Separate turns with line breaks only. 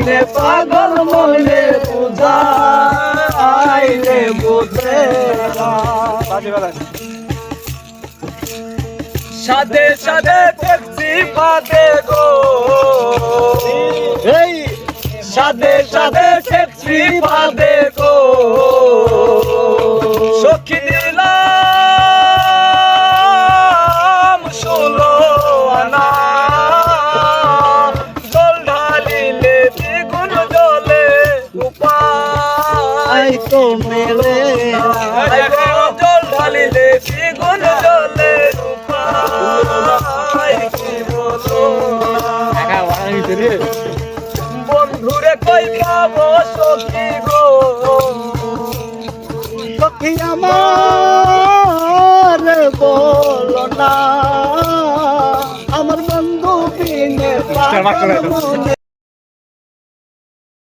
মনে পাগল মনে বুঝাই রে বুঝে সাদে সাদে দেখছি ফাদে গো এই সাদে সাদে দেখছি ফাদে গো সখী দিলাম 16 আনা জল ঢালিলে দ্বিগুণ জলে উপায় তো মেলে জল ঢালিলে দ্বিগুণ জলে উপায় কি বলো বন্ধুরে কই পাবো সখী গো সখী আমার বলো না আমার বন্ধু বিনে পাগল মনে